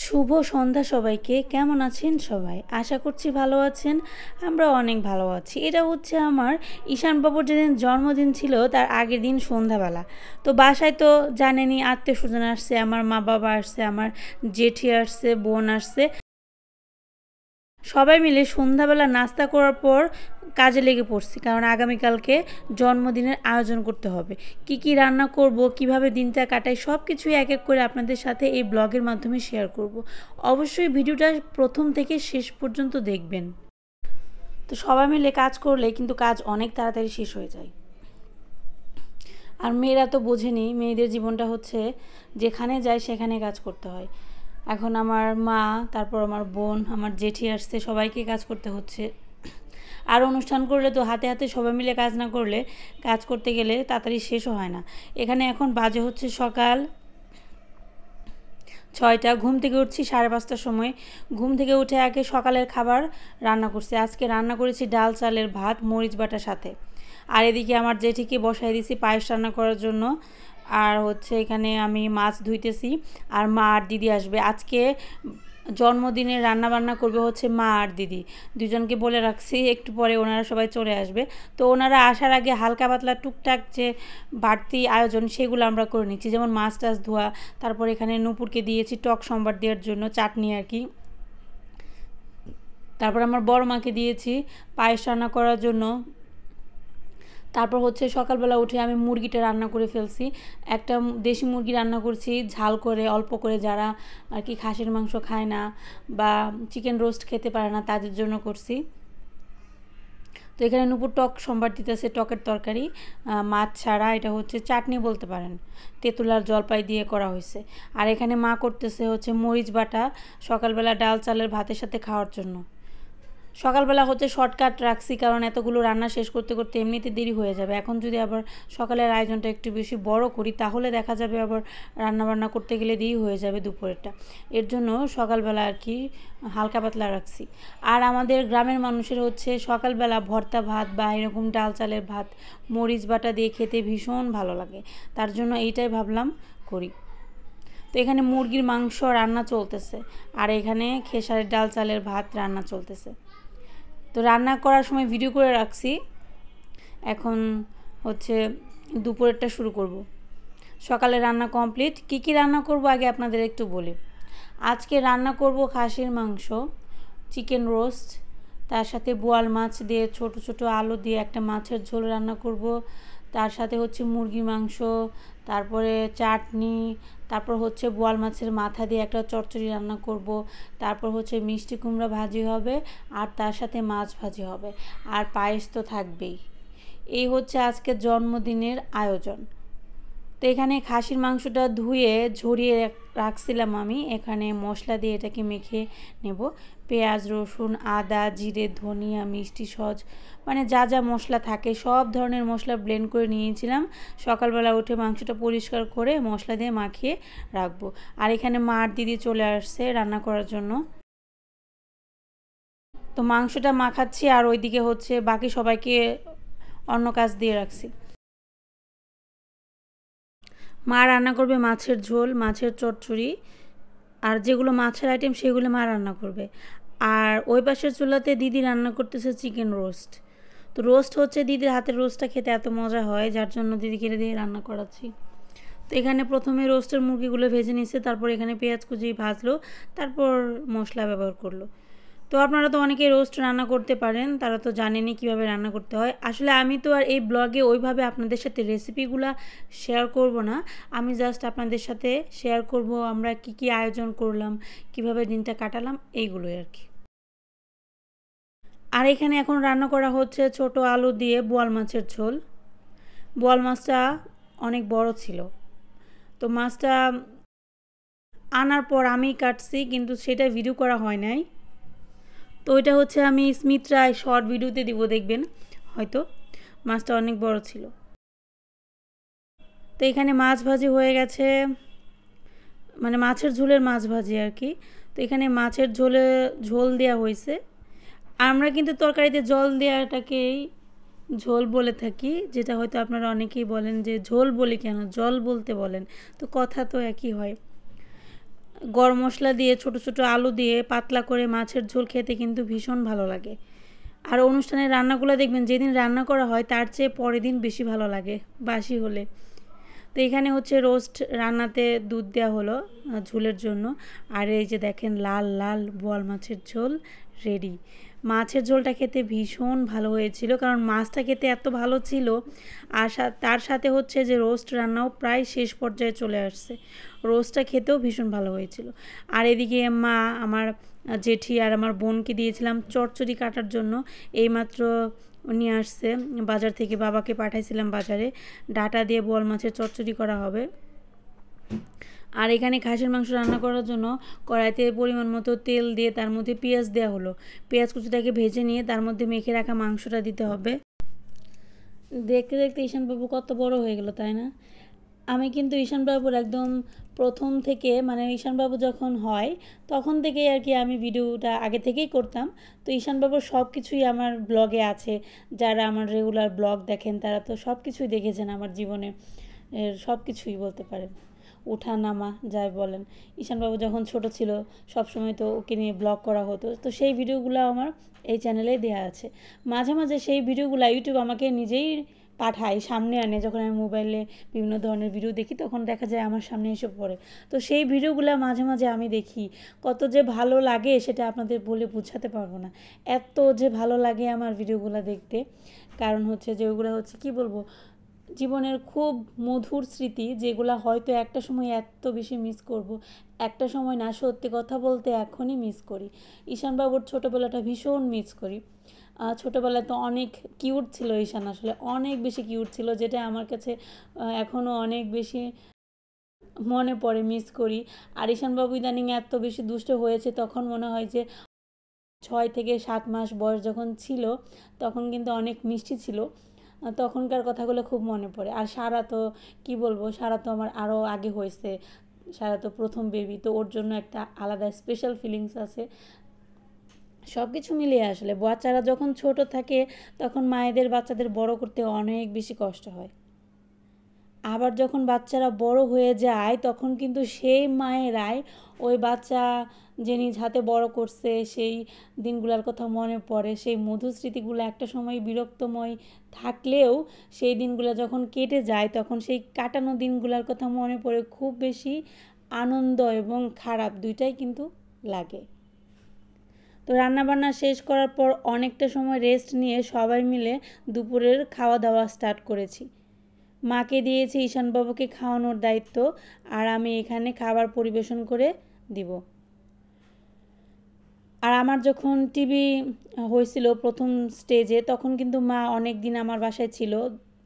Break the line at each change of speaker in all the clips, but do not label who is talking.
শুভ সন্ধ্যা সবাইকে। কেমন আছেন সবাই? আশা করছি ভালো আছেন। আমরা অনেক ভালো আছি। এটা হচ্ছে আমার ঈশান বাবুর যেদিন জন্মদিন ছিল তার আগের দিন সন্ধ্যাবেলা। তো বাসায় তো জানেনই আত্মীয়স্বজন আসছে, আমার মা-বাবা আসছে, আমার জেঠি আসছে, বোন আসছে। সবাই মিলে সন্ধ্যাবেলা নাস্তা করার পর কাজে লেগে পড়ছি, কারণ আগামীকালকে জন্মদিনের আয়োজন করতে হবে। কি কি রান্না করব, কিভাবে দিনটা কাটাই, সব কিছুই এক এক করে আপনাদের সাথে এই ব্লগের মাধ্যমে শেয়ার করব। অবশ্যই ভিডিওটা প্রথম থেকে শেষ পর্যন্ত দেখবেন। তো সবাই মিলে কাজ করলে কিন্তু কাজ অনেক তাড়াতাড়ি শেষ হয়ে যায়। আর মেয়েরা তো বোঝেনি, মেয়েদের জীবনটা হচ্ছে যেখানে যায় সেখানে কাজ করতে হয়। এখন আমার মা, তারপর আমার বোন, আমার জেঠি আসছে, সবাইকে কাজ করতে হচ্ছে। আর অনুষ্ঠান করলে তো হাতে হাতে সবাই মিলে কাজ না করলে কাজ করতে গেলে তাড়াতাড়ি শেষও হয় না। এখানে এখন বাজে হচ্ছে সকাল 6টা। ঘুম থেকে উঠছি 5:30টার সময়। ঘুম থেকে উঠে আগে সকালের খাবার রান্না করছি। আজকে রান্না করেছি ডাল চালের ভাত মরিচ বাটার সাথে। আর এদিকে আমার জেঠিকে বসাই দিয়েছি পায়েস রান্না করার জন্য। আর হচ্ছে এখানে আমি মাছ ধুইতেছি। আর মা আর দিদি আসবে আজকে। জন্মদিনে রান্না বান্না করবে হচ্ছে মা আর দিদি, দুজনকে বলে রাখছি একটু পরে ওনারা সবাই চলে আসবে। তো ওনারা আসার আগে হালকা পাতলা টুকটাক যে বাড়তি আয়োজন সেগুলো আমরা করে নিচ্ছি, যেমন মাছ টাছ ধোয়া। তারপর এখানে নূপুরকে দিয়েছি টক সম্বার দেওয়ার জন্য, চাটনি আর কি। তারপর আমার বড় মাকে দিয়েছি পায়েস রান্না করার জন্য। তারপর হচ্ছে সকালবেলা উঠে আমি মুরগিটা রান্না করে ফেলছি। একটা দেশি মুরগি রান্না করছি ঝাল করে, অল্প করে, যারা আর কি খাসির মাংস খায় না বা চিকেন রোস্ট খেতে পারে না তাদের জন্য করছি। তো এখানে নূপুর টক সম্বার দিতেছে, টকের তরকারি মাছ ছাড়া, এটা হচ্ছে চাটনি বলতে পারেন, তেঁতুল আর জলপাই দিয়ে করা হয়েছে। আর এখানে মা করতেছে হচ্ছে মরিচ বাটা সকালবেলা ডাল চালের ভাতের সাথে খাওয়ার জন্য। সকালবেলা হচ্ছে শর্টকাট রাখছি, কারণ এতগুলো রান্না শেষ করতে করতে এমনিতে দেরি হয়ে যাবে। এখন যদি আবার সকালের আয়োজনটা একটু বেশি বড় করি তাহলে দেখা যাবে আবার রান্নাবান্না করতে গেলে দেরি হয়ে যাবে দুপুরেরটা। এর জন্য সকালবেলা আর কি হালকা পাতলা রাখছি। আর আমাদের গ্রামের মানুষের হচ্ছে সকালবেলা ভর্তা ভাত বা এরকম ডাল চালের ভাত মরিচ বাটা দিয়ে খেতে ভীষণ ভালো লাগে, তার জন্য এইটাই ভাবলাম করি। তো এখানে মুরগির মাংস রান্না চলতেছে, আর এখানে খেসারির ডাল চালের ভাত রান্না চলতেছে। তো রান্না করার সময় ভিডিও করে রাখছি। এখন হচ্ছে দুপুরেরটা শুরু করব। সকালে রান্না কমপ্লিট। কি কি রান্না করব আগে আপনাদের একটু বলি। আজকে রান্না করব খাসির মাংস, চিকেন রোস্ট, তার সাথে বোয়াল মাছ দিয়ে ছোট ছোট আলু দিয়ে একটা মাছের ঝোল রান্না করব। তার সাথে হচ্ছে মুরগি মাংস, তারপরে চাটনি, তারপর হচ্ছে বোয়াল মাছের মাথা দিয়ে একটা চচ্চড়ি রান্না করব। তারপর হচ্ছে মিষ্টি কুমড়া ভাজি হবে, আর তার সাথে মাছ ভাজি হবে, আর পায়েস তো থাকবেই। এই হচ্ছে আজকের জন্মদিনের আয়োজন। তো এখানে খাসির মাংসটা ধুয়ে ঝরিয়ে রাখছিলাম আমি। এখানে মশলা দিয়ে এটাকে মেখে নেব। পেঁয়াজ রসুন আদা জিরে ধনিয়া মিষ্টি সস, মানে যা যা মশলা থাকে সব ধরনের মশলা ব্লেন্ড করে নিয়েছিলাম। সকালবেলা উঠে মাংসটা পরিষ্কার করে মশলা দিয়ে মাখিয়ে রাখবো। আর এখানে মা আর দিদি চলে আসছে রান্না করার জন্য। তো মাংসটা মাখাচ্ছি আর ওইদিকে হচ্ছে বাকি সবাইকে অন্য কাজ দিয়ে রাখছি। মা রান্না করবে মাছের ঝোল, মাছের চচ্চড়ি, আর যেগুলো মাছের আইটেম সেগুলো মা রান্না করবে। আর ওই পাশের চুলাতে দিদি রান্না করতেছে চিকেন রোস্ট। তো রোস্ট হচ্ছে দিদির হাতের রোস্টটা খেতে এত মজা হয়, যার জন্য দিদিকে দিয়ে রান্না করাচ্ছি। তো এখানে প্রথমে রোস্টের মুরগিগুলো ভেজে নিচ্ছে, তারপর এখানে পেঁয়াজ কুচি ভাজলো, তারপর মশলা ব্যবহার করলো। তো আপনারা তো অনেকেই রোস্ট রান্না করতে পারেন, তারা তো জানেনই কীভাবে রান্না করতে হয়। আসলে আমি তো আর এই ব্লগে ওইভাবে আপনাদের সাথে রেসিপিগুলো শেয়ার করব না। আমি জাস্ট আপনাদের সাথে শেয়ার করব আমরা কি কি আয়োজন করলাম, কিভাবে দিনটা কাটালাম, এইগুলোই আর কি। আর এখানে এখন রান্না করা হচ্ছে ছোট আলু দিয়ে বোয়াল মাছের ঝোল। বোয়াল মাছটা অনেক বড় ছিল, তো মাছটা আনার পর আমি কাটছি, কিন্তু সেটা ভিডিও করা হয় নাই। তো ওইটা হচ্ছে আমি স্মিথরায় শর্ট ভিডিওতে দিব, দেখবেন হয়তো। মাছটা অনেক বড় ছিল। তো এখানে মাছ ভাজি হয়ে গেছে, মানে মাছের ঝোলের মাছ ভাজি আর কি। তো এখানে মাছের ঝোল দেওয়া হয়েছে। আমরা কিন্তু তরকারিতে জল দেওয়াটাকেই ঝোল বলে থাকি, যেটা হয়তো আপনারা অনেকেই বলেন যে ঝোল বলি কেন, জল বলতে বলেন। তো কথা তো একই হয়। গরম মশলা দিয়ে ছোট ছোট আলু দিয়ে পাতলা করে মাছের ঝোল খেতে কিন্তু ভীষণ ভালো লাগে। আর অনুষ্ঠানের রান্নাগুলো দেখবেন যেদিন রান্না করা হয় তার চেয়ে পরের দিন বেশি ভালো লাগে বাসি হলে। তো এখানে হচ্ছে রোস্ট রান্নাতে দুধ দেওয়া হলো ঝোলের জন্য। আর এই যে দেখেন লাল লাল বোয়াল মাছের ঝোল রেডি। মাছের ঝোলটা খেতে ভীষণ ভালো হয়েছিল, কারণ মাছটা খেতে এত ভালো ছিল। আর তার সাথে হচ্ছে যে রোস্ট রান্নাও প্রায় শেষ পর্যায়ে চলে আসছে। রোস্টটা খেতেও ভীষণ ভালো হয়েছিল। আর এদিকে মা আমার জেঠি আর আমার বোনকে দিয়েছিলাম চচ্চড়ি কাটার জন্য। এইমাত্র নিয়ে আসছে বাজার থেকে, বাবাকে পাঠাইছিলাম বাজারে। ডাটা দিয়ে বোয়াল মাছের চচ্চড়ি করা হবে। আর এখানে খাসির মাংস রান্না করার জন্য কড়াইতে পরিমাণ মতো তেল দিয়ে তার মধ্যে পেঁয়াজ দেওয়া হলো। পেঁয়াজ কুচিটাকে ভেজে নিয়ে তার মধ্যে মেখে রাখা মাংসটা দিতে হবে। দেখতে দেখতে ঈশানবাবু কত বড় হয়ে গেল, তাই না? আমি কিন্তু ঈশানবাবুর একদম প্রথম থেকে, মানে ঈশানবাবু যখন হয় তখন থেকেই আর কি আমি ভিডিওটা আগে থেকেই করতাম। তো ঈশানবাবুর সব কিছুই আমার ব্লগে আছে। যারা আমার রেগুলার ব্লগ দেখেন তারা তো সব কিছুই দেখেছেন আমার জীবনে, সব কিছুই বলতে পারেন, ওঠা নামা যাই বলেন। ঈশানবাবু যখন ছোট ছিল সবসময় তো ওকে নিয়ে ব্লগ করা হতো, তো সেই ভিডিওগুলো আমার এই চ্যানেলে দেওয়া আছে। মাঝে মাঝে সেই ভিডিওগুলো ইউটিউব আমাকে নিজেই পাঠায়, সামনে আনে। যখন আমি মোবাইলে বিভিন্ন ধরনের ভিডিও দেখি তখন দেখা যায় আমার সামনে এসে পড়ে। তো সেই ভিডিওগুলো মাঝে মাঝে আমি দেখি, কত যে ভালো লাগে সেটা আপনাদের বলে বোঝাতে পারবো না। এত যে ভালো লাগে আমার ভিডিওগুলো দেখতে, কারণ হচ্ছে যে ওগুলো হচ্ছে কি বলবো, জীবনের খুব মধুর স্মৃতি, যেগুলো হয়তো একটা সময় এত বেশি মিস করব। একটা সময় না, সত্যি কথা বলতে এখনই মিস করি। ঈশানবাবুর ছোটোবেলাটা ভীষণ মিস করি। ছোটোবেলায় তো অনেক কিউট ছিল ঈশান, আসলে অনেক বেশি কিউট ছিল, যেটা আমার কাছে এখনও অনেক বেশি মনে পড়ে, মিস করি। আর ঈশানবাবু ইদানিং এত বেশি দুষ্ট হয়েছে, তখন মনে হয় যে 6 থেকে 7 মাস বয়স যখন ছিল তখন কিন্তু অনেক মিষ্টি ছিল। তখনকার কথাগুলো খুব মনে পড়ে। আর সারা তো কি বলবো, সারা তো আমার আরও আগে হয়েছে। সারা তো প্রথম বেবি, তো ওর জন্য একটা আলাদা স্পেশাল ফিলিংস আছে। সব কিছু মিলিয়ে আসলে বাচ্চারা যখন ছোট থাকে তখন মায়েদের বাচ্চাদের বড় করতে অনেক বেশি কষ্ট হয়। আবার যখন বাচ্চারা বড় হয়ে যায় তখন কিন্তু সেই মায়েরাই ওই বাচ্চা যে নিজ হাতে বড় করছে সেই দিনগুলোর কথা মনে পড়ে। সেই মধুর স্মৃতিগুলো একটা সময় বিরক্তময় থাকলেও সেই দিনগুলো যখন কেটে যায় তখন সেই কাটানো দিনগুলোর কথা মনে পড়ে খুব বেশি আনন্দ এবং খারাপ দুইটাই কিন্তু লাগে। তো রান্নাবান্না শেষ করার পর অনেকটা সময় রেস্ট নিয়ে সবাই মিলে দুপুরের খাওয়া দাওয়া স্টার্ট করেছি। মাকে দিয়েছি ঈশানবাবুকে খাওয়ানোর দায়িত্ব, আর আমি এখানে খাবার পরিবেশন করে দিব। আর আমার যখন টিবি হয়েছিল প্রথম স্টেজে তখন কিন্তু মা অনেক দিন আমার বাসায় ছিল,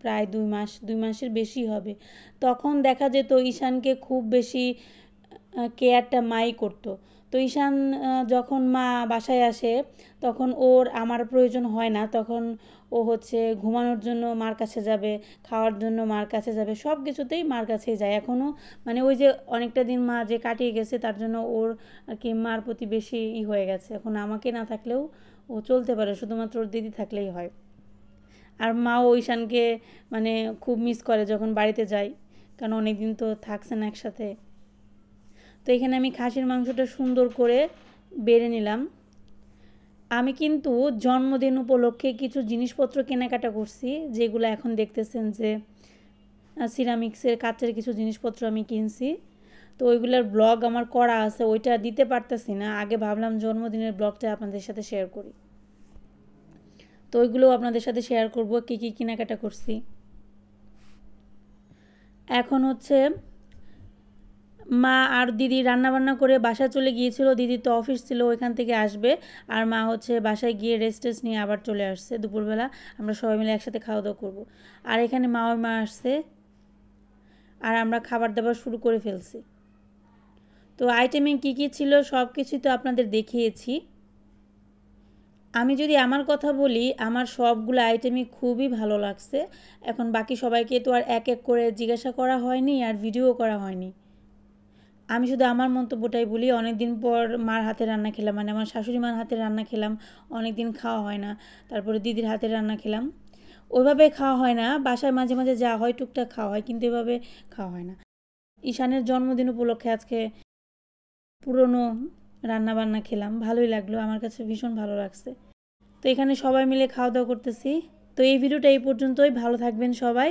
প্রায় 2 মাস, 2 মাসের বেশি হবে। তখন দেখা যেত ঈশানকে খুব বেশি কেয়ারটা মাই করতো। তো ঈশান যখন মা বাসায় আসে তখন ওর আমার প্রয়োজন হয় না, তখন ও হচ্ছে ঘুমানোর জন্য মার কাছে যাবে, খাওয়ার জন্য মার কাছে যাবে, সব কিছুতেই মার কাছেই যায় এখনও। মানে ওই যে অনেকটা দিন মা যে কাটিয়ে গেছে তার জন্য ওর আর কি মার প্রতি বেশি হয়ে গেছে। এখন আমাকে না থাকলেও ও চলতে পারে, শুধুমাত্র ওর দিদি থাকলেই হয়। আর মাও ঈশানকে মানে খুব মিস করে যখন বাড়িতে যাই, কারণ অনেক দিন তো থাকছে না একসাথে। তো এখানে আমি খাসির মাংসটা সুন্দর করে বেড়ে নিলাম। আমি কিন্তু জন্মদিন উপলক্ষে কিছু জিনিসপত্র কেনাকাটা করছি, যেগুলো এখন দেখতেছেন যে সিরামিক্সের কাচের কিছু জিনিসপত্র আমি কিনছি। তো ওইগুলোর ব্লগ আমার করা আছে, ওইটা দিতে পারতেছি না। আগে ভাবলাম জন্মদিনের ব্লগটা আপনাদের সাথে শেয়ার করি, তো ওইগুলোও আপনাদের সাথে শেয়ার করব কী কী কেনাকাটা করছি। এখন হচ্ছে মা আর দিদি রান্নাবান্না করে বাসায় চলে গিয়েছিল। দিদি তো অফিস ছিল, ওইখান থেকে আসবে। আর মা হচ্ছে বাসায় গিয়ে রেস্ট নিয়ে আবার চলে আসছে। দুপুরবেলা আমরা সবাই মিলে একসাথে খাওয়া দাওয়া করবো। আর এখানে মা আসছে আর আমরা খাবার দাবার শুরু করে ফেলছি। তো আইটেমে কী কী ছিল সব কিছুই তো আপনাদের দেখিয়েছি। আমি যদি আমার কথা বলি, আমার সবগুলো আইটেমই খুবই ভালো লাগছে। এখন বাকি সবাইকে তো আর এক এক করে জিজ্ঞাসা করা হয়নি আর ভিডিও করা হয়নি। আমি শুধু আমার মন্তব্যটাই বলি। অনেক দিন পর মার হাতের রান্না খেলাম, মানে আমার শাশুড়ি মার হাতের রান্না খেলাম। অনেক দিন খাওয়া হয় না। তারপরে দিদির হাতের রান্না খেলাম। ওইভাবে খাওয়া হয় না, বাসায় মাঝে মাঝে যা হয় টুকটাক খাওয়া হয়, কিন্তু এভাবে খাওয়া হয় না। ঈশানের জন্মদিন উপলক্ষে আজকে পুরনো রান্নাবান্না খেলাম, ভালোই লাগলো, আমার কাছে ভীষণ ভালো লাগছে। তো এখানে সবাই মিলে খাওয়া দাওয়া করতেছি। তো এই ভিডিওটা এই পর্যন্তই, ভালো থাকবেন সবাই।